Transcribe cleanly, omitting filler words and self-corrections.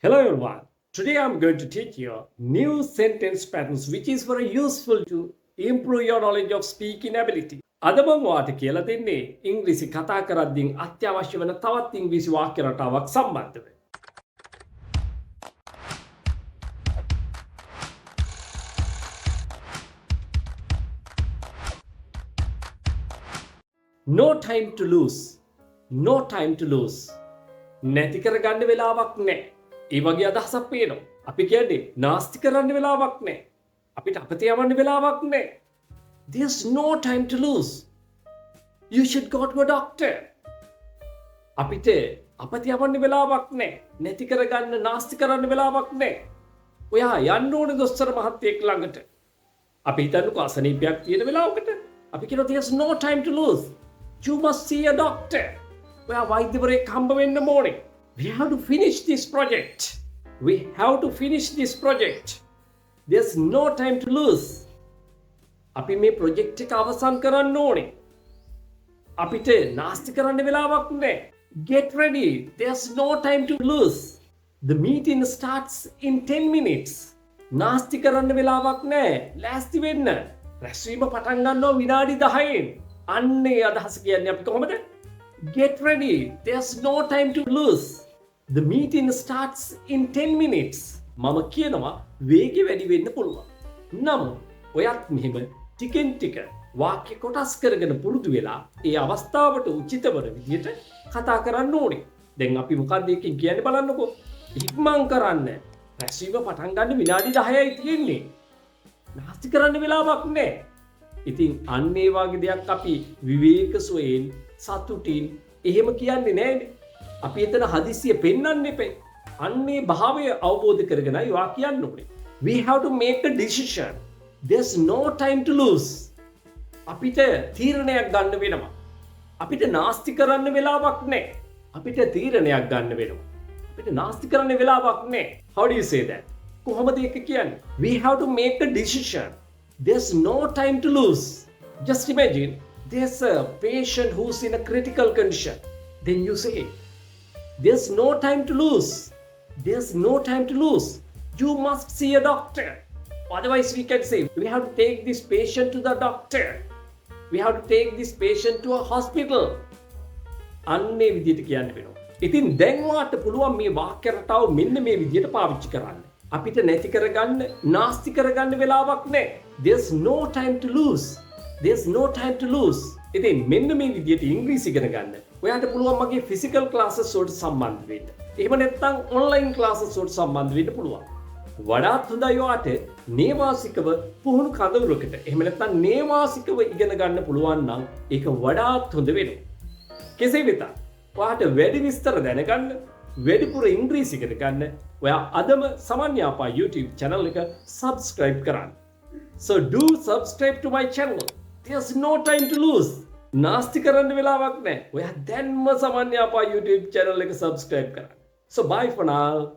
Hello everyone. Today I'm going to teach you new sentence patterns which is very useful to improve your knowledge of speaking ability. අද මම ඔයාලට කියලා දෙන්නේ ඉංග්‍රීසි කතා කරද්දී අත්‍යවශ්‍ය වෙන තවත් ඉංග්‍රීසි වාක්‍ය රටාවක් සම්බන්ධව. No time to lose. No time to lose. නැති කරගන්න වෙලාවක් නැහැ. ඒ වගේ අදහසක් පේනවා. අපි කියන්නේ නාස්ති කරන්න වෙලාවක් නැහැ. අපිට අපතේ යවන්න වෙලාවක් නැහැ. There's no time to lose. You should go to a doctor. අපිට අපතේ යවන්න වෙලාවක් නැහැ. නැති කරගන්න නාස්ති කරන්න වෙලාවක් නැහැ. ඔයා යන්න ඕනේ දොස්තර මහත්තයෙක් ළඟට. අපි හිතන්නකෝ අසනීපයක් තියෙන වෙලාවකට අපි කියනවා there's no time to lose. You must see a doctor. ඔයා වෛද්‍යවරයෙක් හම්බ වෙන්න ඕනේ. We have to finish this project. We have to finish this project. There's no time to lose. අපි මේ ප්‍රොජෙක්ට් එක අවසන් කරන්න ඕනේ. අපිට නාස්ති කරන්න වෙලාවක් නැහැ. Get ready. There's no time to lose. The meeting starts in 10 minutes. නාස්ති කරන්න වෙලාවක් නැහැ. ලෑස්ති වෙන්න. රැස්වීම පටන් ගන්නවා විනාඩි 10න්. අන්නේ අදහස කියන්නේ අපි කොහොමද? Get ready. There's no time to lose. The meeting starts in 10 minutes. මම කියනවා වේගය වැඩි වෙන්න පුළුවන්. නමුත් ඔයත් මෙහෙම ටිකෙන් ටික වාක්‍ය කොටස් කරගෙන පුරුදු වෙලා ඒ අවස්ථාවට උචිත වන විදිහට කතා කරන්න ඕනේ. දැන් අපි මොකක්ද එකකින් කියන්නේ බලන්නකෝ. ඉක්මන් කරන්න. රැස්වීම පටන් ගන්න විනාඩි 10යි තියෙන්නේ. නාස්ති කරන්න වෙලාවක් නැහැ. ඉතින් අන්න ඒ වගේ දෙයක් අපි විවේක සොයෙන් සතුටින් එහෙම කියන්නේ නැහැනේ. අපි එතන හදිසිය පෙන්වන්න එපේ. අන්නේ භාවය අවබෝධ කරගෙනයි වා කියන්න ඕනේ. We have to make a decision. There's no time to lose. අපිට තීරණයක් ගන්න වෙනවා. අපිට නාස්ති කරන්න වෙලාවක් නැහැ. අපිට තීරණයක් ගන්න වෙනවා. අපිට නාස්ති කරන්න වෙලාවක් නැහැ. How do you say that? කොහොමද ඒක කියන්නේ? We have to make a decision. There's no time to lose. Just imagine there's a patient who's in a critical condition. Then you say, there's no time to lose. There's no time to lose. You must see a doctor. Otherwise, we can say, we have to take this patient to the doctor. We have to take this patient to a hospital. අන්නේ විදිහට කියන්න වෙනවා. ඉතින් දැන් වාට පුළුවන් මේ වාක්‍ය රටාව මෙන්න මේ විදිහට පාවිච්චි කරන්න. අපිට නැති කරගන්න, නාස්ති කරගන්න වෙලාවක් නැහැ. There's no time to lose. There's no time to lose. ඉතින් මෙන්න මේ විදිහට ඉංග්‍රීසි ඉගෙන ගන්න. ඔයාට පුළුවන් මගේ ෆිසිකල් ක්ලාසස් වලට සම්බන්ධ වෙන්න. එහෙම නැත්නම් ඔන්ලයින් ක්ලාසස් වලට සම්බන්ධ වෙන්න පුළුවන්. වඩාත් හොඳයි ඔයාට නේවාසිකව පුහුණු කඳවුරකට එහෙම නැත්නම් නේවාසිකව ඉගෙන ගන්න පුළුවන් නම් ඒක වඩාත් හොඳ වෙනවා. කෙසේ වෙතත් ඔයාට වැඩි විස්තර දැනගන්න වැඩිපුර ඉංග්‍රීසි ඉගෙන ගන්න ඔයා අදම සමන් යාපා YouTube channel එක subscribe කරන්න. So do subscribe to my channel. There's no time to lose. නාස්ති කරන්න වෙලාවක් නැහැ. ඔයා දැන්ම සමන් යාපා YouTube channel එක subscribe කරන්න. So bye for now.